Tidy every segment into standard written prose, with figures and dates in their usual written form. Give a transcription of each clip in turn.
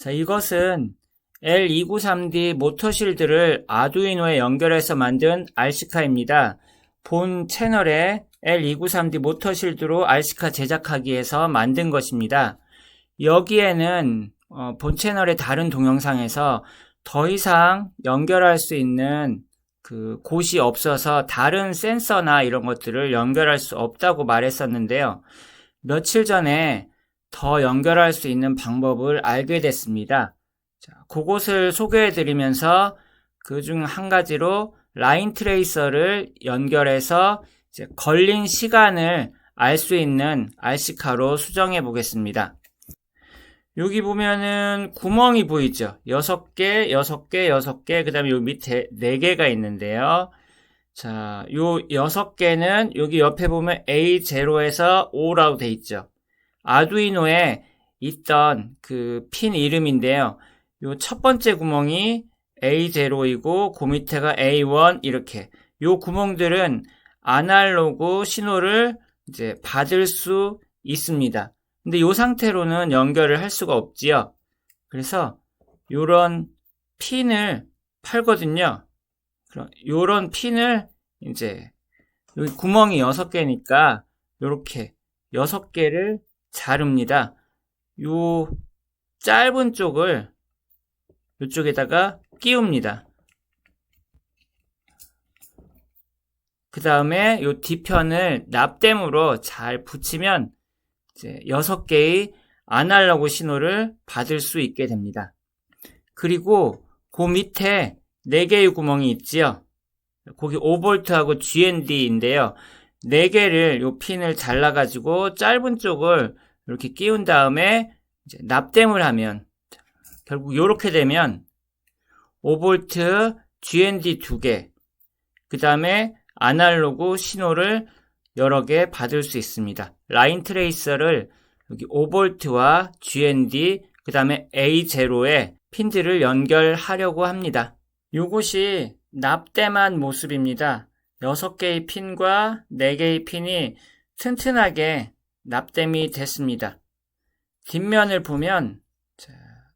자, 이것은 L293D 모터실드를 아두이노에 연결해서 만든 RC카입니다. 본 채널에 L293D 모터실드로 RC카 제작하기 위해서 만든 것입니다. 여기에는 본 채널의 다른 동영상에서 더 이상 연결할 수 있는 그 곳이 없어서 다른 센서나 이런 것들을 연결할 수 없다고 말했었는데요. 며칠 전에 더 연결할 수 있는 방법을 알게 됐습니다. 자, 그것을 소개해 드리면서 그중 한 가지로 라인 트레이서를 연결해서 이제 걸린 시간을 알 수 있는 RC카로 수정해 보겠습니다. 여기 보면은 구멍이 보이죠? 6개, 6개, 6개, 그 다음에 요 밑에 4개가 있는데요. 자, 요 6개는 여기 옆에 보면 A0에서 O라고 돼 있죠. 아두이노에 있던 그 핀 이름인데요. 요 첫 번째 구멍이 A0이고 그 밑에가 A1 이렇게. 요 구멍들은 아날로그 신호를 이제 받을 수 있습니다. 근데 이 상태로는 연결을 할 수가 없지요. 그래서 요런 핀을 팔거든요. 그럼 요런 핀을 이제 여기 구멍이 6개니까 요렇게 6개를 자릅니다. 요 짧은 쪽을 요쪽에다가 끼웁니다. 그 다음에 요 뒤편을 납땜으로 잘 붙이면 이제 6개의 아날로그 신호를 받을 수 있게 됩니다. 그리고 그 밑에 4개의 구멍이 있지요. 거기 5V하고 GND인데요. 4개를 요 핀을 잘라가지고 짧은 쪽을 이렇게 끼운 다음에 이제 납땜을 하면 결국 이렇게 되면 5V GND 2개, 그 다음에 아날로그 신호를 여러 개 받을 수 있습니다. 라인 트레이서를 여기 5V와 GND, 그 다음에 A0에 핀들을 연결하려고 합니다. 이것이 납땜한 모습입니다. 6개의 핀과 4개의 핀이 튼튼하게 납땜이 됐습니다. 뒷면을 보면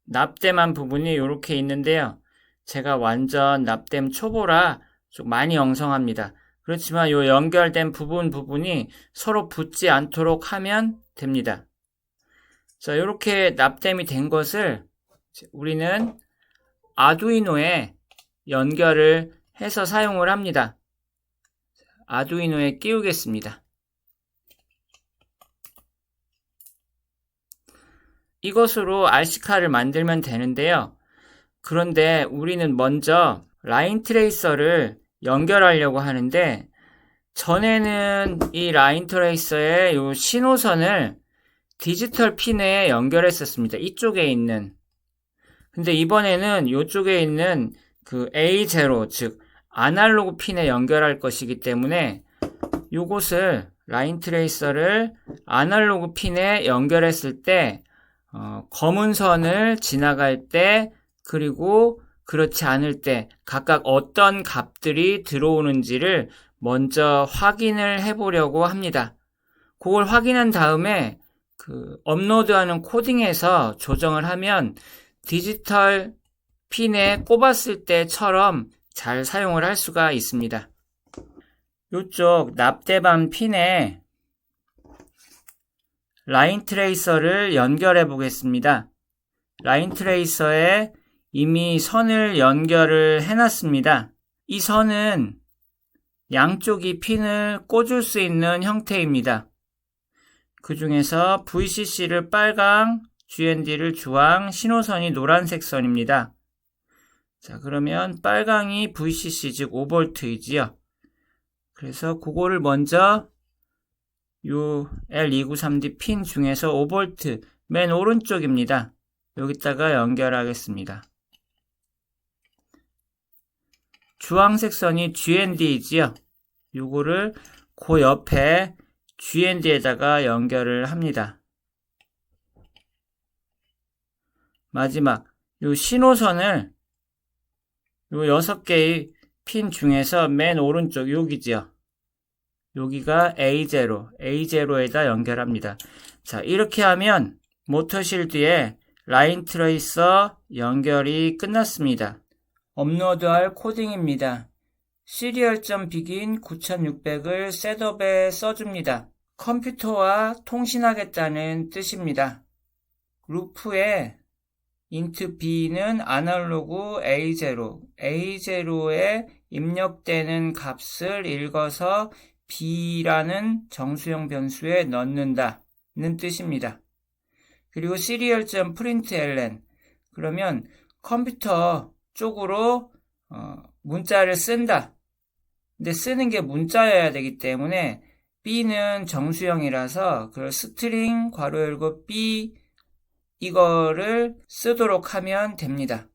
납땜한 부분이 이렇게 있는데요. 제가 완전 납땜 초보라 좀 많이 엉성합니다. 그렇지만 이 연결된 부분이 서로 붙지 않도록 하면 됩니다. 자, 이렇게 납땜이 된 것을 우리는 아두이노에 연결을 해서 사용을 합니다. 아두이노에 끼우겠습니다. 이것으로 RC카를 만들면 되는데요. 그런데 우리는 먼저 라인 트레이서를 연결하려고 하는데, 전에는 이 라인 트레이서의 요 신호선을 디지털 핀에 연결했었습니다. 이쪽에 있는. 근데 이번에는 이쪽에 있는 그 A0, 즉 아날로그 핀에 연결할 것이기 때문에 요것을 라인 트레이서를 아날로그 핀에 연결했을 때 검은 선을 지나갈 때, 그리고 그렇지 않을 때 각각 어떤 값들이 들어오는지를 먼저 확인을 해보려고 합니다. 그걸 확인한 다음에 그 업로드하는 코딩에서 조정을 하면 디지털 핀에 꼽았을 때처럼 잘 사용을 할 수가 있습니다. 이쪽 납땜한 핀에 라인 트레이서를 연결해 보겠습니다. 라인 트레이서에 이미 선을 연결을 해놨습니다. 이 선은 양쪽이 핀을 꽂을 수 있는 형태입니다. 그 중에서 VCC를 빨강, GND를 주황, 신호선이 노란색 선입니다. 자, 그러면 빨강이 VCC, 즉 5V이지요. 그래서 그거를 먼저 요 L293D 핀 중에서 5V 맨 오른쪽입니다. 여기다가 연결하겠습니다. 주황색 선이 GND이지요. 요거를 그 옆에 GND에다가 연결을 합니다. 마지막 요 신호선을 요 6개의 핀 중에서 맨 오른쪽 여기지요. 여기가 A0, A0에다 연결합니다. 자, 이렇게 하면 모터실드에 라인 트레이서 연결이 끝났습니다. 업로드할 코딩입니다. serial.begin 9600을 셋업에 써줍니다. 컴퓨터와 통신하겠다는 뜻입니다. 루프에 int b는 아날로그 A0, A0에 입력되는 값을 읽어서 b라는 정수형 변수에 넣는다는 뜻입니다. 그리고 serial.println, 그러면 컴퓨터 쪽으로 문자를 쓴다. 근데 쓰는 게 문자여야 되기 때문에 b는 정수형이라서 그 스트링 괄호 열고 b 이거를 쓰도록 하면 됩니다.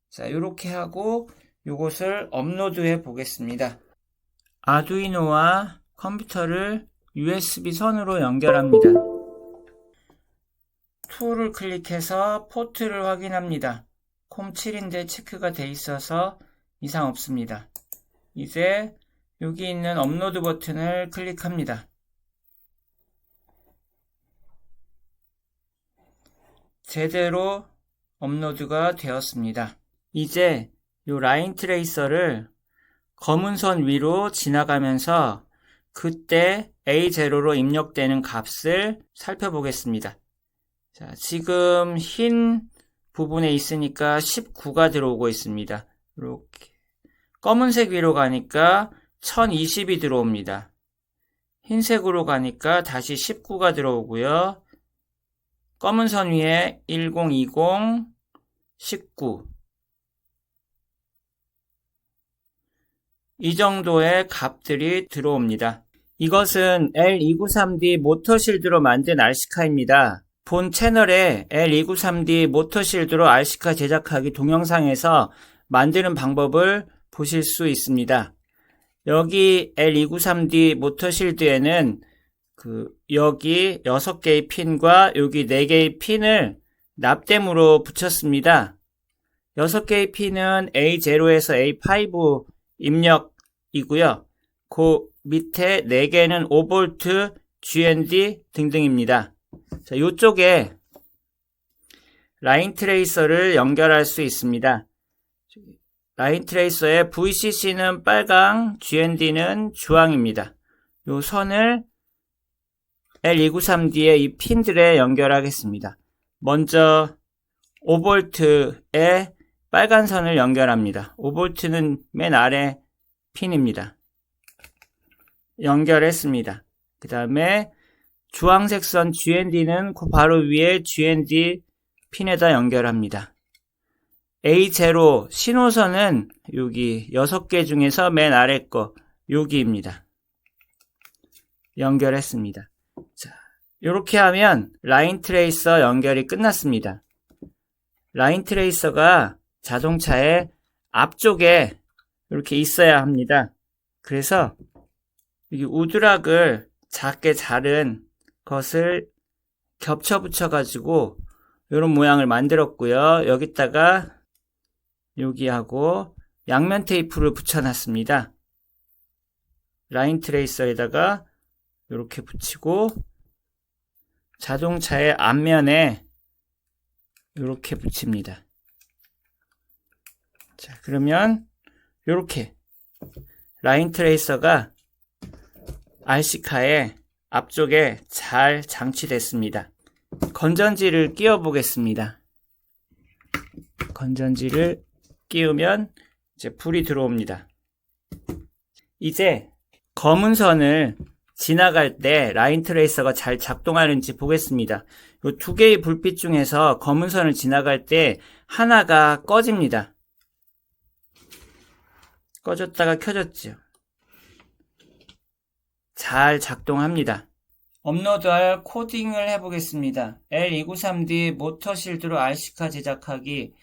자, 이렇게 하고 이것을 업로드해 보겠습니다. 아두이노와 컴퓨터를 USB 선으로 연결합니다. 툴을 클릭해서 포트를 확인합니다. 콤7인데 체크가 돼 있어서 이상 없습니다. 이제 여기 있는 업로드 버튼을 클릭합니다. 제대로 업로드가 되었습니다. 이제 이 라인 트레이서를 검은 선 위로 지나가면서 그때 A0로 입력되는 값을 살펴보겠습니다. 자, 지금 흰 부분에 있으니까 19가 들어오고 있습니다. 이렇게 검은색 위로 가니까 1020이 들어옵니다. 흰색으로 가니까 다시 19가 들어오고요. 검은 선 위에 1020, 19 이 정도의 값들이 들어옵니다. 이것은 L293D 모터실드로 만든 RC카입니다. 본 채널에 L293D 모터실드로 RC카 제작하기 동영상에서 만드는 방법을 보실 수 있습니다. 여기 L293D 모터실드에는 여기 6개의 핀과 여기 4개의 핀을 납땜으로 붙였습니다. 6개의 핀은 A0에서 A5 입력이고요. 그 밑에 4개는 5V, GND 등등입니다. 자, 이쪽에 라인 트레이서를 연결할 수 있습니다. 라인 트레이서의 VCC는 빨강, GND는 주황입니다. 이 선을 L293D의 이 핀들에 연결하겠습니다. 먼저 5V에 빨간 선을 연결합니다. 5V는 맨 아래 핀입니다. 연결했습니다. 그 다음에 주황색 선 GND는 그 바로 위에 GND 핀에다 연결합니다. A0 신호선은 여기 6개 중에서 맨 아래 거 여기입니다. 연결했습니다. 자, 이렇게 하면 라인 트레이서 연결이 끝났습니다. 라인 트레이서가 자동차의 앞쪽에 이렇게 있어야 합니다. 그래서 여기 우드락을 작게 자른 것을 겹쳐 붙여 가지고 이런 모양을 만들었고요. 여기다가 여기하고 양면 테이프를 붙여놨습니다. 라인 트레이서에다가 이렇게 붙이고 자동차의 앞면에 이렇게 붙입니다. 자, 그러면 이렇게 라인 트레이서가 RC카의 앞쪽에 잘 장치됐습니다. 건전지를 끼워 보겠습니다. 건전지를 끼우면 이제 불이 들어옵니다. 이제 검은 선을 지나갈 때 라인 트레이서가 잘 작동하는지 보겠습니다. 이 2개의 불빛 중에서 검은 선을 지나갈 때 하나가 꺼집니다. 꺼졌다가 켜졌죠. 잘 작동합니다. 업로드할 코딩을 해보겠습니다. L293D 모터실드로 RC카 제작하기,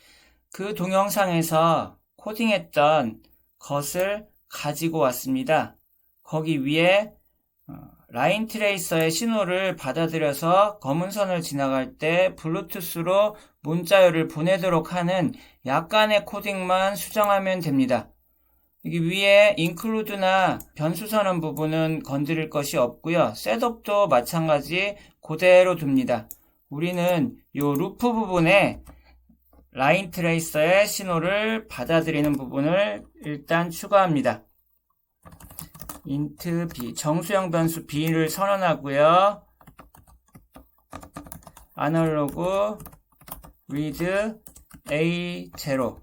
그 동영상에서 코딩했던 것을 가지고 왔습니다. 거기 위에 라인 트레이서의 신호를 받아들여서 검은 선을 지나갈 때 블루투스로 문자열을 보내도록 하는 약간의 코딩만 수정하면 됩니다. 여기 위에 include나 변수 선언 부분은 건드릴 것이 없고요. 셋업도 마찬가지 그대로 둡니다. 우리는 요 루프 부분에 라인 트레이서의 신호를 받아들이는 부분을 일단 추가합니다. int b, 정수형 변수 b를 선언하고요. 아날로그 read a0.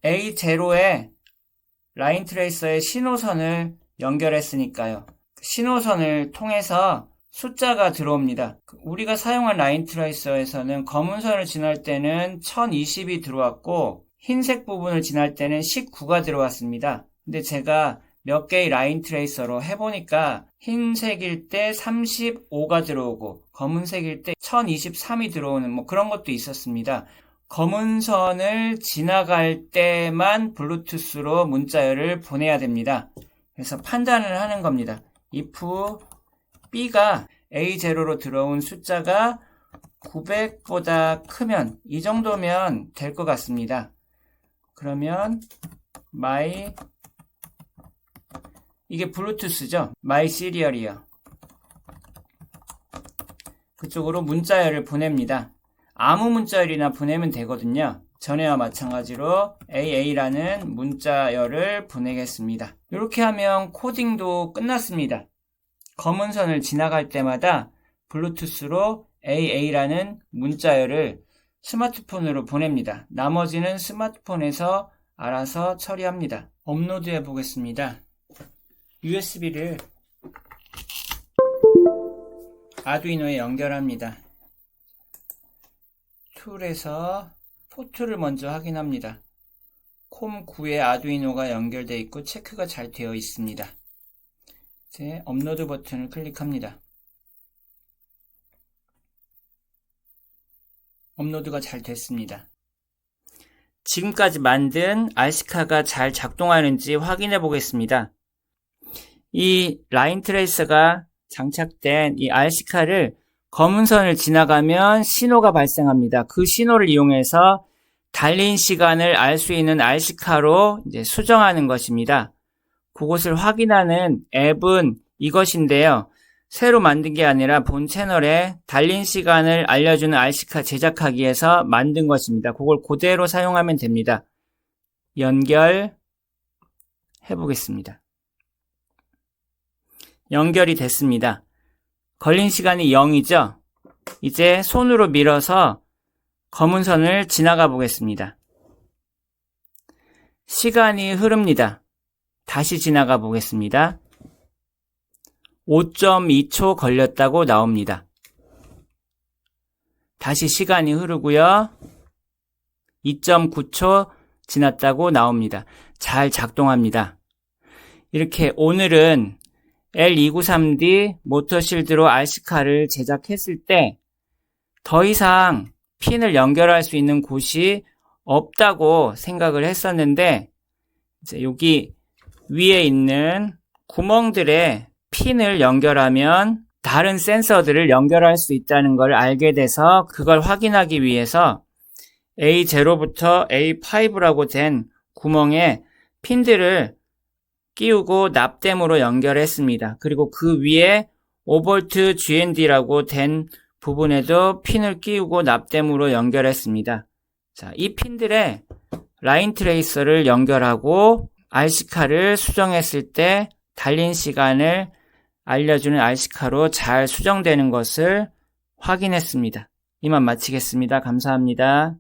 a0에 라인 트레이서의 신호선을 연결했으니까요. 신호선을 통해서 숫자가 들어옵니다. 우리가 사용한 라인 트레이서에서는 검은 선을 지날 때는 1020이 들어왔고 흰색 부분을 지날 때는 19가 들어왔습니다. 근데 제가 몇 개의 라인 트레이서로 해보니까 흰색일 때 35가 들어오고 검은색일 때 1023이 들어오는 뭐 그런 것도 있었습니다. 검은 선을 지나갈 때만 블루투스로 문자열을 보내야 됩니다. 그래서 판단을 하는 겁니다. if b가 A0로 들어온 숫자가 900보다 크면 이 정도면 될 것 같습니다. 그러면 my 이게 블루투스죠. my serial이요. 그쪽으로 문자열을 보냅니다. 아무 문자열이나 보내면 되거든요. 전에와 마찬가지로 AA라는 문자열을 보내겠습니다. 이렇게 하면 코딩도 끝났습니다. 검은 선을 지나갈 때마다 블루투스로 AA라는 문자열을 스마트폰으로 보냅니다. 나머지는 스마트폰에서 알아서 처리합니다. 업로드해 보겠습니다. USB를 아두이노에 연결합니다. 툴에서 포트를 먼저 확인합니다. 콤9에 아두이노가 연결되어 있고 체크가 잘 되어 있습니다. 이제 업로드 버튼을 클릭합니다. 업로드가 잘 됐습니다. 지금까지 만든 RC카가 잘 작동하는지 확인해 보겠습니다. 이 라인 트레이서가 장착된 이 RC카를 검은 선을 지나가면 신호가 발생합니다. 그 신호를 이용해서 달린 시간을 알 수 있는 RC카로 이제 수정하는 것입니다. 그것을 확인하는 앱은 이것인데요. 새로 만든 게 아니라 본 채널에 달린 시간을 알려주는 RC카 제작하기 위해서 만든 것입니다. 그걸 그대로 사용하면 됩니다. 연결해 보겠습니다. 연결이 됐습니다. 걸린 시간이 0이죠? 이제 손으로 밀어서 검은 선을 지나가 보겠습니다. 시간이 흐릅니다. 다시 지나가 보겠습니다. 5.2초 걸렸다고 나옵니다. 다시 시간이 흐르고요. 2.9초 지났다고 나옵니다. 잘 작동합니다. 이렇게 오늘은 L293D 모터실드로 RC카를 제작했을 때 더 이상 핀을 연결할 수 있는 곳이 없다고 생각을 했었는데 이제 여기 위에 있는 구멍들에 핀을 연결하면 다른 센서들을 연결할 수 있다는 걸 알게 돼서 그걸 확인하기 위해서 A0부터 A5라고 된 구멍에 핀들을 끼우고 납땜으로 연결했습니다. 그리고 그 위에 5V GND라고 된 부분에도 핀을 끼우고 납땜으로 연결했습니다. 자, 이 핀들에 라인 트레이서를 연결하고 RC카를 수정했을 때 달린 시간을 알려주는 RC카로 잘 수정되는 것을 확인했습니다. 이만 마치겠습니다. 감사합니다.